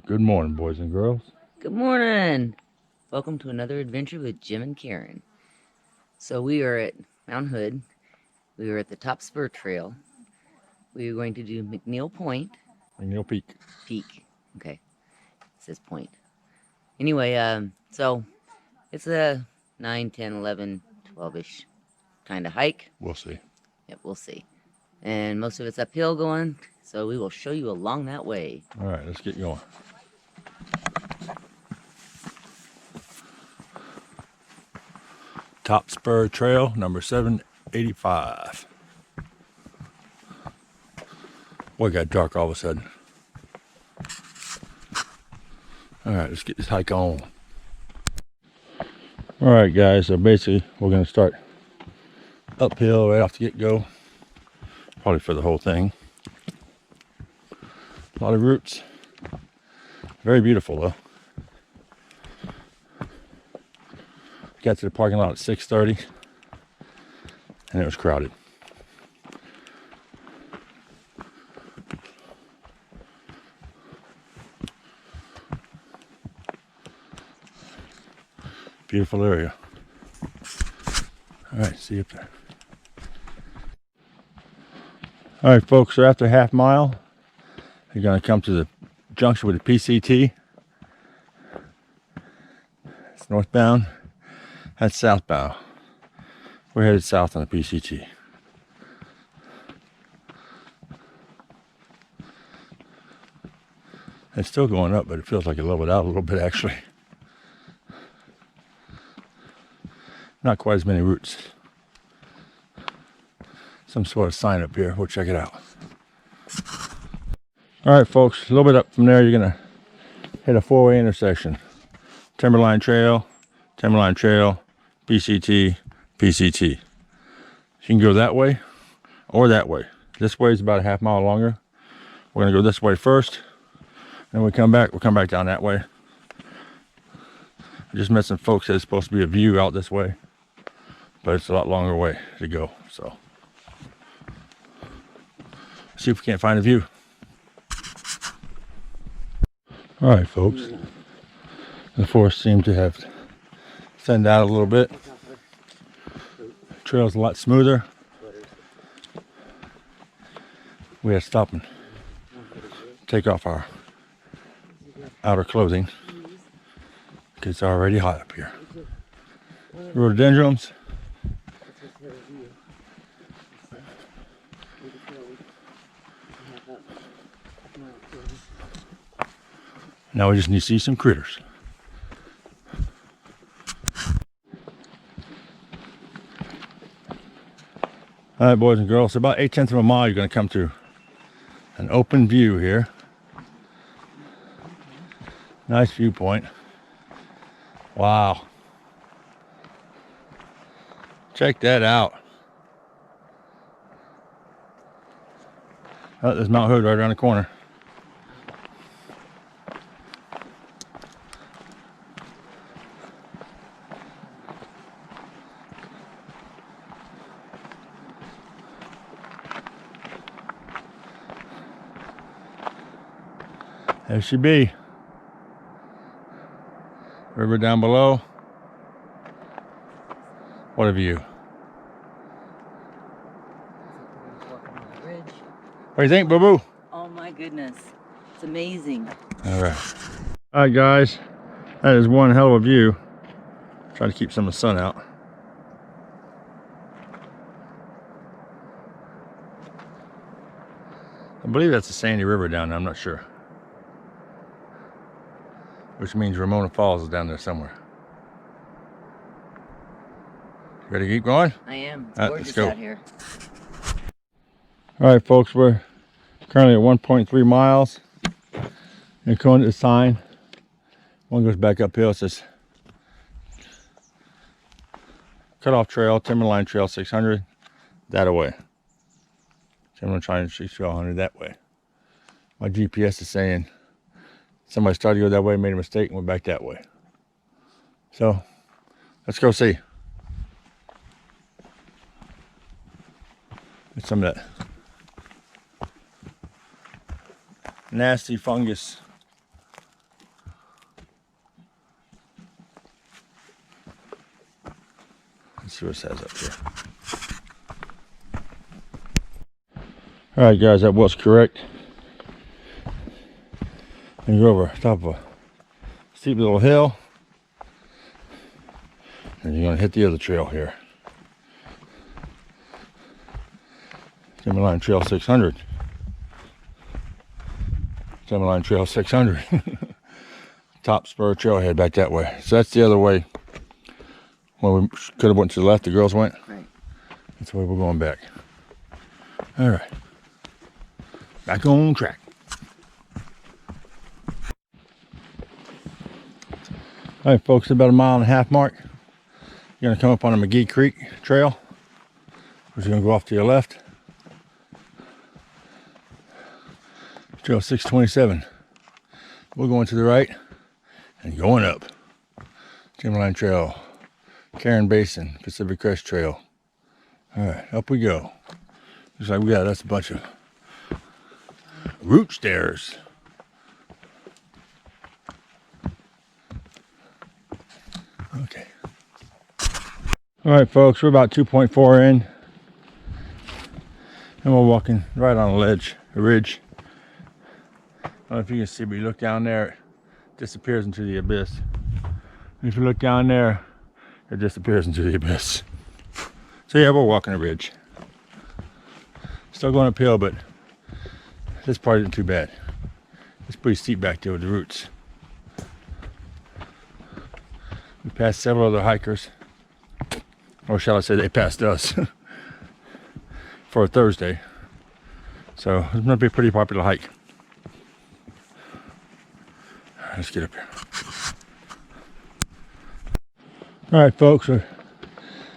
Good morning, boys and girls. Good morning. Welcome to another adventure with Jim and Karen. So we are at Mount Hood. We are at the Top Spur Trail. We are going to do McNeil Point. McNeil Peak. Peak. Okay. It says point. Anyway, so it's a 9, 10, 11, 12-ish kind of hike. We'll see. Yep, we'll see. And most of it's uphill going, so we will show you along that way. All right, let's get going. Top Spur Trail, number 785. Boy, it got dark all of a sudden. All right, let's get this hike on. All right, guys, so basically we're going to start uphill right off the get-go. Probably for the whole thing. A lot of roots. Very beautiful, though. Got to the parking lot at 6:30, and it was crowded. Beautiful area. All right, see you up there. All right, folks, so after a half mile, you're going to come to the junction with the PCT. It's northbound. That's southbound. We're headed south on the PCT. It's still going up, but it feels like it leveled out a little bit, actually. Not quite as many roots. Some sort of sign up here. We'll check it out. All right, folks, a little bit up from there, you're going to hit a four-way intersection. Timberline Trail, PCT, PCT. You can go that way or that way. This way is about a half mile longer. We're going to go this way first. Then we'll come back down that way. I just met some folks that it's supposed to be a view out this way, but it's a lot longer way to go. So, see if we can't find a view. All right, folks. The forest seemed to have thinned out a little bit. The trail's a lot smoother. We had to stop and take off our outer clothing because it's already hot up here. Rhododendrons. Now we just need to see some critters. All right, boys and girls, so about 8/10 of a mile, you're going to come to an open view here. Nice viewpoint. Wow. Check that out. Oh, there's Mount Hood right around the corner. There she be. River down below. What a view. What do you think, boo-boo? Oh my goodness. It's amazing. All right. All right, guys. That is one hell of a view. Try to keep some of the sun out. I believe that's the Sandy River down there. I'm not sure. Which means Ramona Falls is down there somewhere. Ready to keep going? I am. It's All right, gorgeous let's go. out here. All right, folks, we're currently at 1.3 miles. And going to the sign. One goes back uphill. It says Cutoff Trail, Timberline Trail 600, that away. Timberline Trail 600 that way. My GPS is saying somebody started to go that way, made a mistake, and went back that way. So, let's go see. Get some of that nasty fungus see what it says up here. All right, guys, that was correct. And you're over top of a steep little hill, and you're gonna hit the other trail here. Timberline Trail 600. Timberline Trail 600. Top spur trailhead back that way. So that's the other way. When we could have went to the left, the girls went. Right. That's the way we're going back. All right. Back on track. All right, folks, about a 1.5 mile mark. You're gonna come up on the McGee Creek Trail, which is gonna go off to your left. Trail 627. We're going to the right and going up. Timberline Trail, Karen Basin, Pacific Crest Trail. All right, up we go. Looks like we got us a bunch of root stairs. Okay. All right, folks, we're about 2.4 in, and we're walking right on a ledge, a ridge. I don't know if you can see, but you look down there, it disappears into the abyss. And if you look down there, it disappears into the abyss. So yeah, we're walking a ridge. Still going uphill, but this part isn't too bad. It's pretty steep back there with the roots. We passed several other hikers, or shall I say they passed us, for a Thursday. So it's going to be a pretty popular hike. Let's get up here. All right, folks, we're a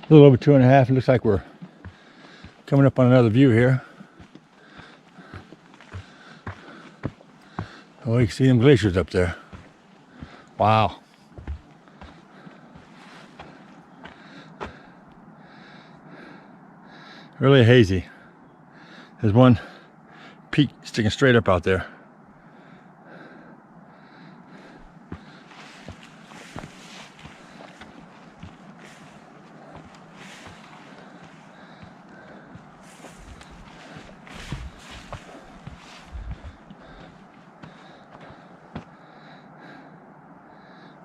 little over 2.5. It looks like we're coming up on another view here. Oh, you can see them glaciers up there. Wow. Really hazy. There's one peak sticking straight up out there.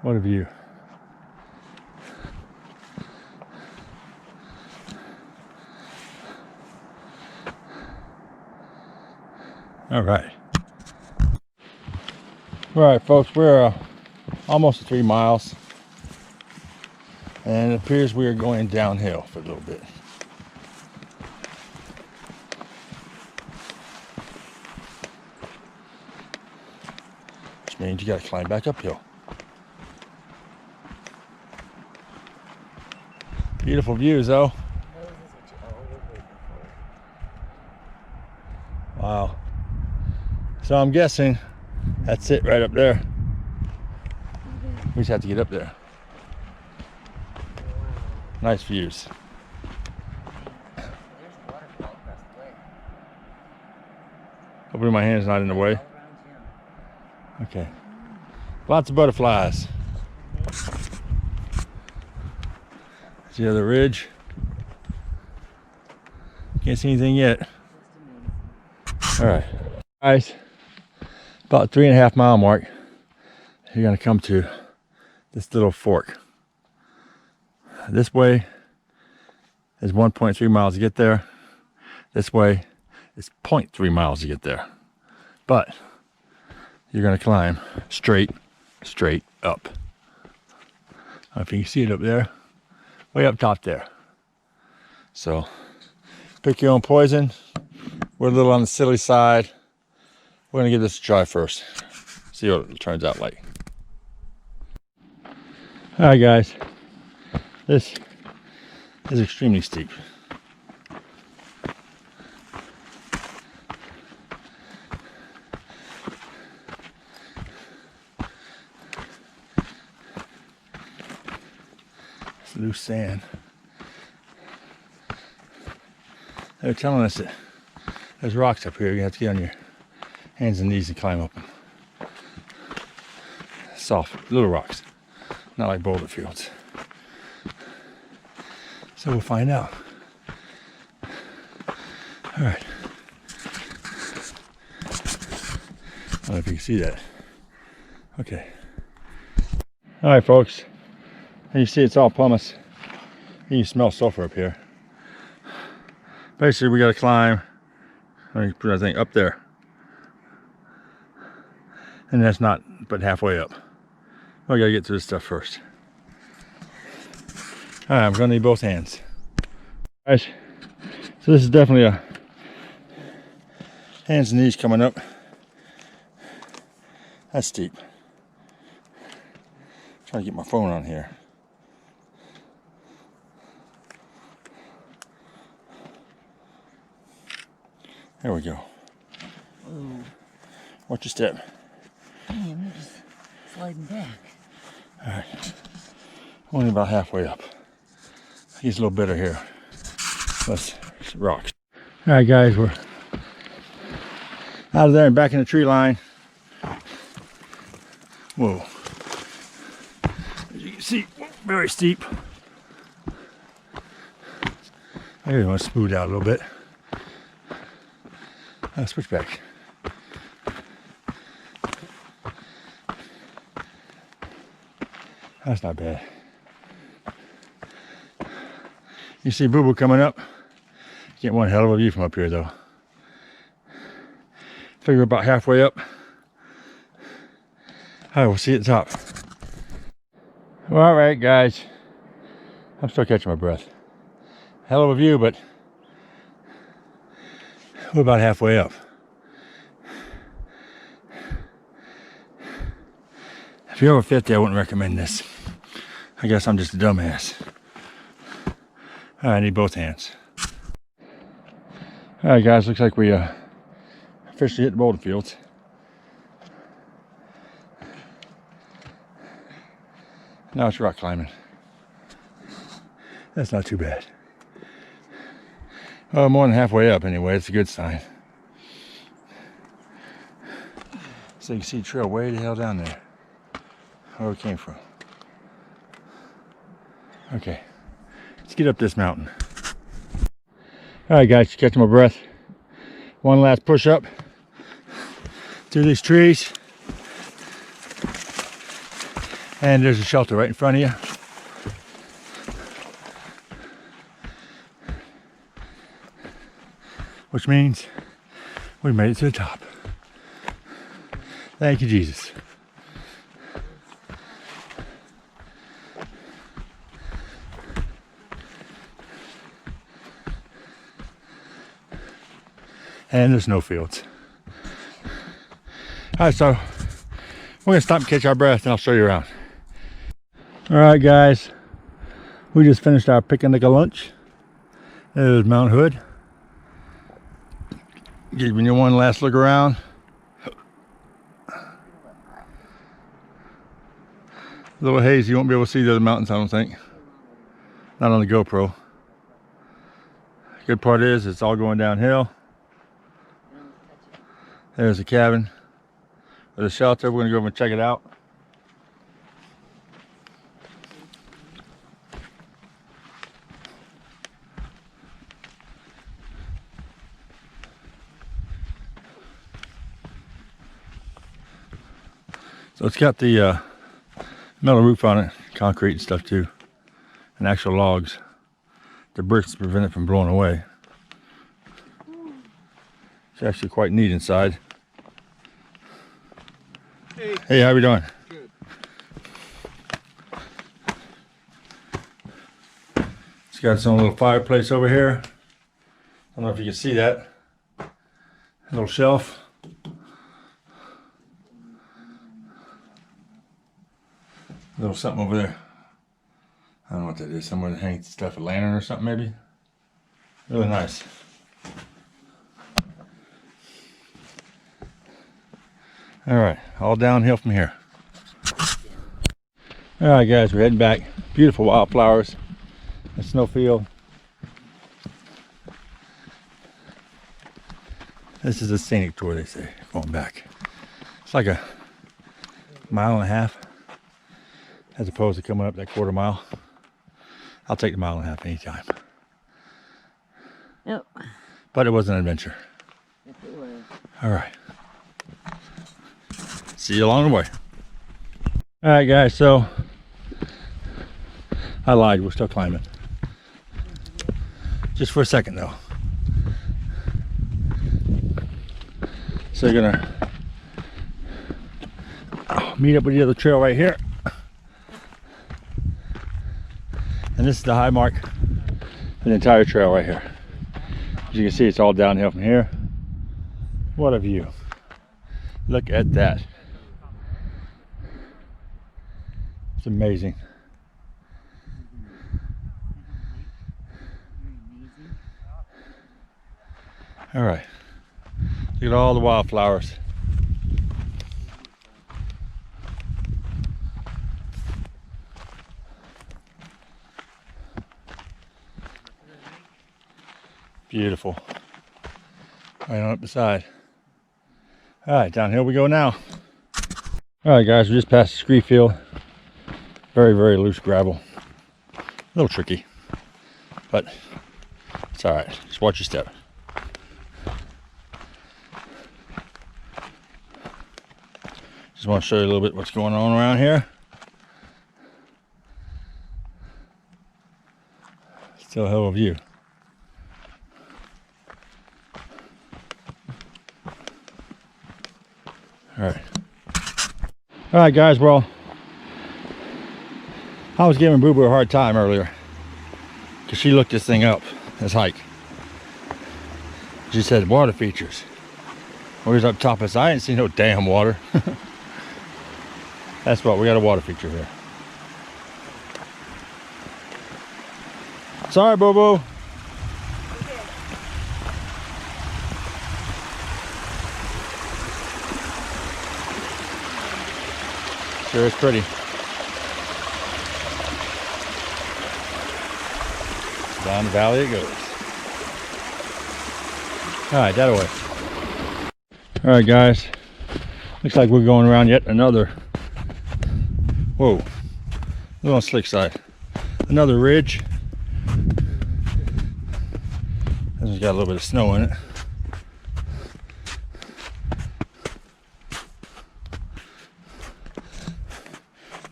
What a view. All right. All right, folks, we're almost 3 miles, and it appears we are going downhill for a little bit. Which means you got to climb back uphill. Beautiful views, though. Wow. So I'm guessing that's it right up there. We just have to get up there. Nice views. Hopefully my hand's not in the way. Okay. Lots of butterflies. See the other ridge? Can't see anything yet. All right, guys, about 3.5 mile mark, you're gonna come to this little fork. This way is 1.3 miles to get there. This way is 0.3 miles to get there. But you're gonna climb straight up. I don't know if you can see it up there. Way up top there. So pick your own poison. We're a little on the silly side. We're gonna give this a try first. See what it turns out like. All right, guys. This is extremely steep. It's loose sand. They're telling us that there's rocks up here. You have to get on your hands and knees and climb up them. Soft, little rocks. Not like boulder fields. So we'll find out. All right. I don't know if you can see that. Okay. All right, folks. And you see it's all pumice. You can smell sulfur up here. Basically, we got to climb. I mean, put everything up there. And that's not but halfway up. We got to get through this stuff first. All right, I'm going to need both hands. Guys, so this is definitely a hands and knees coming up. That's steep. Trying to get my phone on here. There we go. Whoa. Watch your step. Man, you're just sliding back. All right. Only about halfway up. It gets a little better here. Less rocks. All right, guys, we're out of there and back in the tree line. Whoa. As you can see, very steep. I really want to smooth out a little bit. Switch back. That's not bad. You see Boo Boo coming up. Get one hell of a view from up here, though. Figure about halfway up. All right, we'll see at the top. Well, all right, guys. I'm still catching my breath. Hell of a view, but we're about halfway up. If you're over 50, I wouldn't recommend this. I guess I'm just a dumbass. All right, I need both hands. All right, guys, looks like we officially hit the boulder fields. Now it's rock climbing. That's not too bad. Oh, more than halfway up anyway. It's a good sign. So you can see the trail way the hell down there. Where we came from. Okay, let's get up this mountain. All right, guys, catching my breath. One last push up through these trees. And there's a shelter right in front of you. Which means we made it to the top. Thank you, Jesus. And there's no fields. All right, so we're gonna stop and catch our breath and I'll show you around. All right, guys, we just finished our picnic lunch. There's Mount Hood. Giving you one last look around. A little hazy, you won't be able to see the other mountains, I don't think. Not on the GoPro. Good part is it's all going downhill. There's the cabin or the shelter. We're gonna go over and check it out. So it's got the metal roof on it, concrete and stuff too, and actual logs. The bricks prevent it from blowing away. It's actually quite neat inside. Hey, how we doing? Good. It's got its own little fireplace over here. I don't know if you can see that. A little shelf. A little something over there. I don't know what that is. Somewhere to hang stuff, a lantern or something maybe. Really nice. All right, all downhill from here. All right, guys, we're heading back. Beautiful wildflowers, a snowfield. This is a scenic tour, they say, going back. It's like a mile and a half, as opposed to coming up that quarter mile. I'll take the mile and a half anytime. Yep. But it was an adventure. Yes, it was. All right. See you along the way. All right, guys. So I lied. We're still climbing. Just for a second, though. So you're gonna meet up with the other trail right here. And this is the high mark for the entire trail right here. As you can see, it's all downhill from here. What a view. Look at that. It's amazing. All right. Look at all the wildflowers. Beautiful. Right on up the side. All right, downhill we go now. All right, guys, we just passed the scree field. Very, very loose gravel. A little tricky, but it's all right. Just watch your step. Just want to show you a little bit what's going on around here. Still a hell of a view. All right, guys, well, I was giving Boo Boo a hard time earlier because she looked this thing up, this hike. She said water features. We was up top of this. I didn't see no damn water. That's what, we got a water feature here. Sorry, Boo Boo. Sure is pretty. Down the valley it goes. Alright, that away. Alright, guys. Looks like we're going around yet another. Whoa. A little on the slick side. Another ridge. This one's got a little bit of snow in it.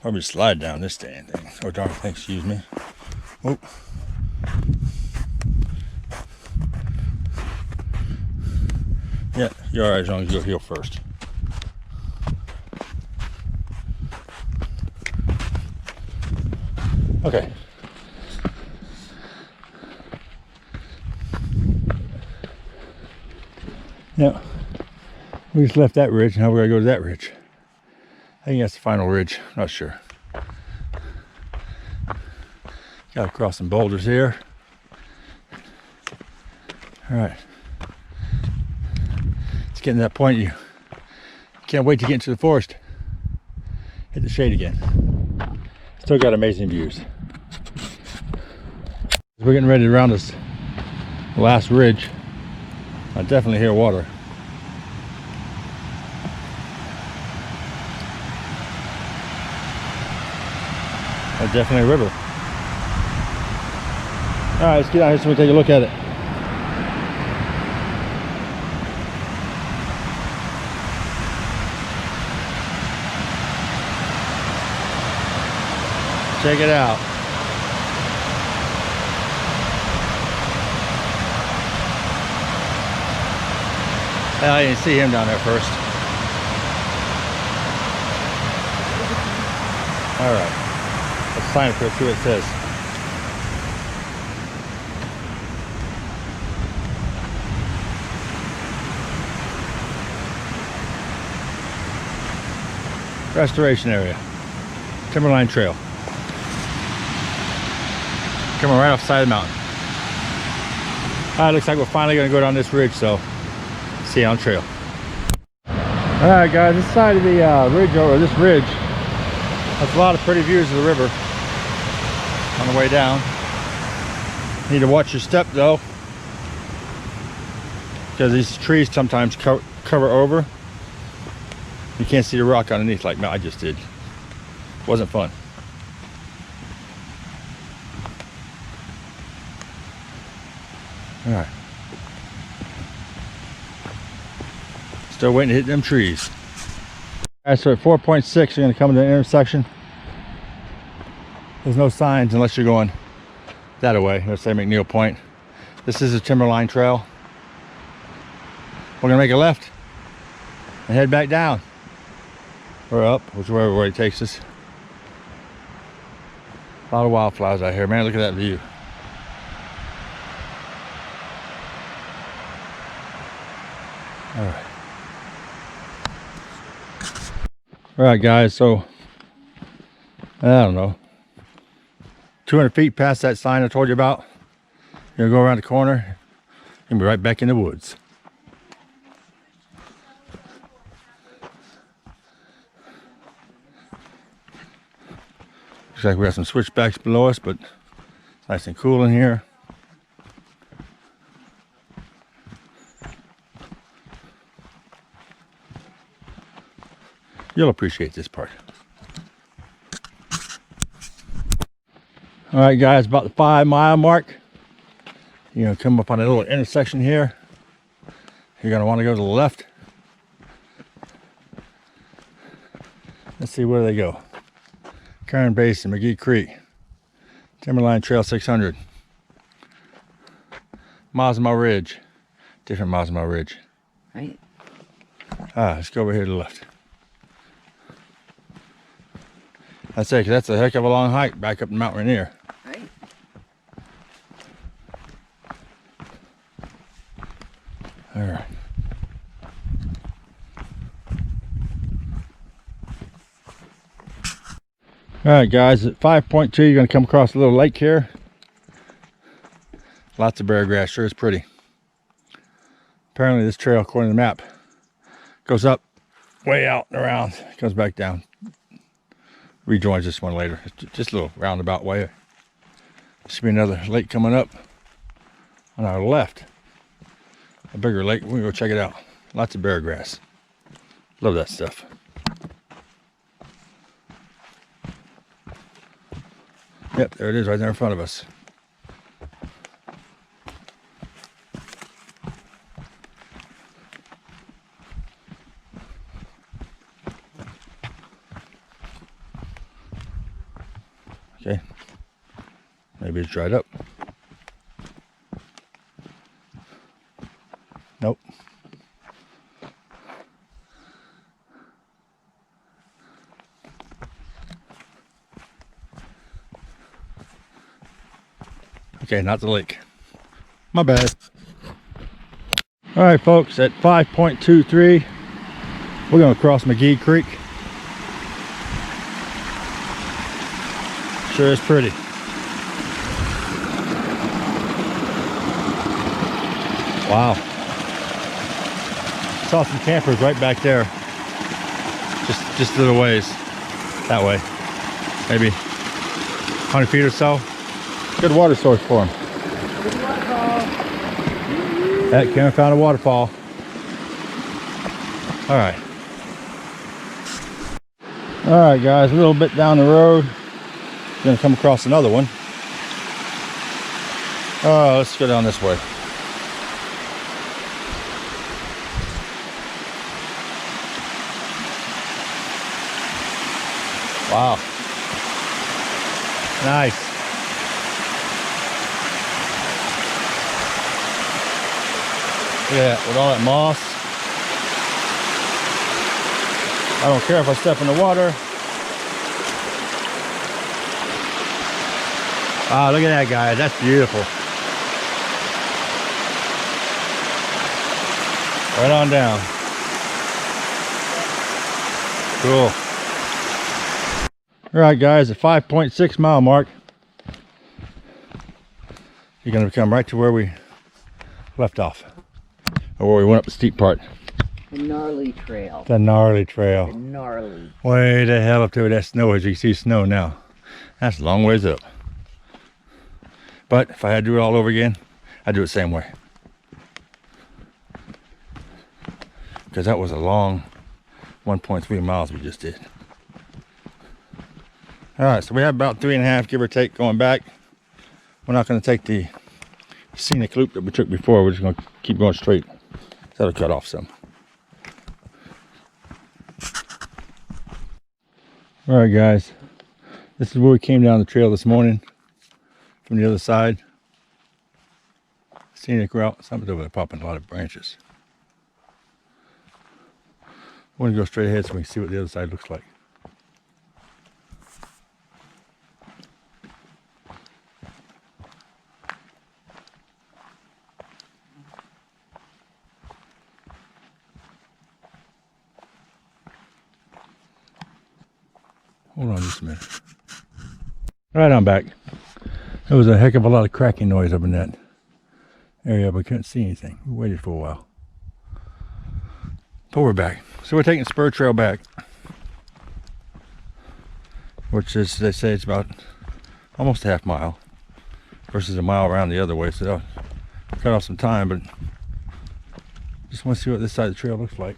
Probably slide down this damn thing. Oh darn thing, excuse me. Oh. Yeah, you're alright as long as you go heel first. Okay. Now, we just left that ridge, now we're gonna go to that ridge. I think that's the final ridge, not sure. Got to cross some boulders here. Alright. It's getting to that point you can't wait to get into the forest. Hit the shade again. Still got amazing views. We're getting ready to round this last ridge. I definitely hear water. That's definitely a river. Alright, let's get out here so we take a look at it. Check it out. I didn't see him down there first. Alright. Let's sign it for it, see what it says. Restoration area. Timberline Trail. Coming right off the side of the mountain. Alright, looks like we're finally going to go down this ridge, so see you on trail. Alright guys, this side of the ridge, or this ridge, has a lot of pretty views of the river on the way down. Need to watch your step though, because these trees sometimes cover over. You can't see the rock underneath like I just did. Wasn't fun. All right. Still waiting to hit them trees. All right, so at 4.6, you're gonna come to the intersection. There's no signs unless you're going that way. Let's say McNeil Point. This is a timberline trail. We're gonna make a left and head back down. Or up, whichever way it takes us. A lot of wildflowers out here, man. Look at that view. All right. All right, guys, so I don't know, 200 feet past that sign I told you about, you're gonna go around the corner and be right back in the woods. Looks like we got some switchbacks below us, but it's nice and cool in here. You'll appreciate this part. All right, guys, about the 5-mile mark. You're gonna come up on a little intersection here. You're gonna want to go to the left. Let's see, where do they go? Kern Basin, McGee Creek, Timberline Trail 600, Mosma Ridge, different Mosma Ridge. Right? Let's go over here to the left. That's it, 'cause that's a heck of a long hike back up Mount Rainier. Right? All right. All right, guys, at 5.2, you're gonna come across a little lake here. Lots of bear grass, sure is pretty. Apparently this trail, according to the map, goes up, way out and around, comes back down. Rejoins this one later. It's just a little roundabout way. There should be another lake coming up on our left. A bigger lake, we're gonna go check it out. Lots of bear grass. Love that stuff. Yep, there it is right there in front of us. Okay, maybe it's dried up. Nope. Okay, not the lake. My bad. All right, folks, at 5.23, we're gonna cross McGee Creek. Sure is pretty. Wow. Saw some campers right back there. Just a little ways. That way. Maybe 100 feet or so. Good water source for them. That Karen found a waterfall. All right. All right, guys, a little bit down the road, gonna come across another one. Let's go down this way. Wow. Nice. Look at that, with all that moss. I don't care if I step in the water. Wow, look at that, guys. That's beautiful. Right on down. Cool. All right, guys, the 5.6 mile mark. You're gonna come right to where we left off. Or where we went up the steep part. The gnarly trail. The gnarly trail. The gnarly. Way the hell up to where that snow is. You can see snow now. That's a long ways up. But if I had to do it all over again, I'd do it the same way. Because that was a long 1.3 miles we just did. All right, so we have about 3.5, give or take, going back. We're not going to take the scenic loop that we took before. We're just gonna keep going straight. That'll cut off some. All right, guys. This is where we came down the trail this morning from the other side. Scenic route. Something's over there popping a lot of branches. We're gonna go straight ahead so we can see what the other side looks like. Hold on just a minute. All right, I'm back. There was a heck of a lot of cracking noise up in that area, but we couldn't see anything. We waited for a while. But we're back. So we're taking Spur Trail back, which is, they say it's about almost a half mile versus a mile around the other way. So that'll cut off some time, but just want to see what this side of the trail looks like.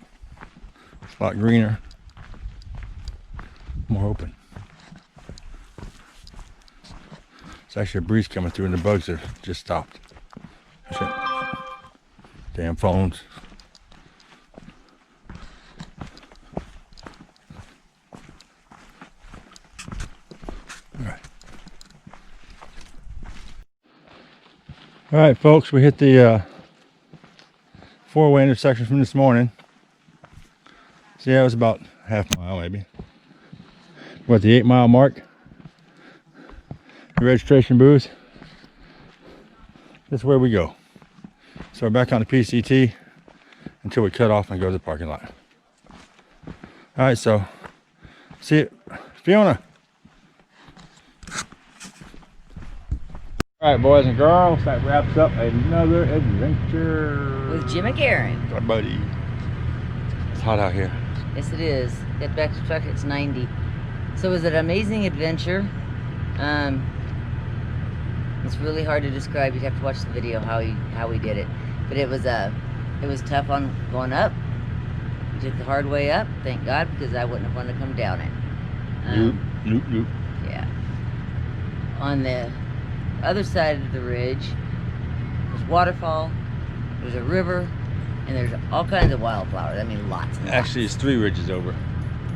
It's a lot greener, more open. It's actually a breeze coming through and the bugs have just stopped. Damn phones. All right, folks, we hit the four-way intersection from this morning. So yeah, it was about half mile maybe. We're at the 8 mile mark. The registration booth. This is where we go. So we're back on the PCT until we cut off and go to the parking lot. All right, so see you, Fiona. All right, boys and girls, that wraps up another adventure With Jim and Karen. Our buddy. It's hot out here. Yes, it is. Get back to the truck. It's 90. So it was an amazing adventure. It's really hard to describe. You'd have to watch the video how we did it. But it was tough on going up. We took the hard way up, thank God, because I wouldn't have wanted to come down it. Nope. Yeah. On the other side of the ridge, there's waterfall, there's a river, and there's all kinds of wildflowers. I mean, lots and lots. Actually, it's 3 ridges over.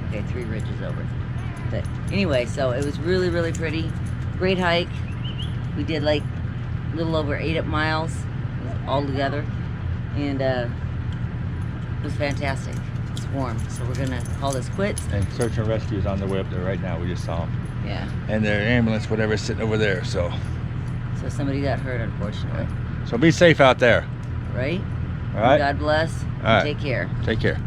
Okay, 3 ridges over. But anyway, so it was really, really pretty. Great hike. We did like a little over 8 miles all together, and it was fantastic. It's warm, so we're gonna call this quits. And search and rescue is on the way up there right now. We just saw them. Yeah. And their ambulance, whatever, is sitting over there. So somebody got hurt, unfortunately. So be safe out there. Right? All right. God bless. All right. Take care. Take care.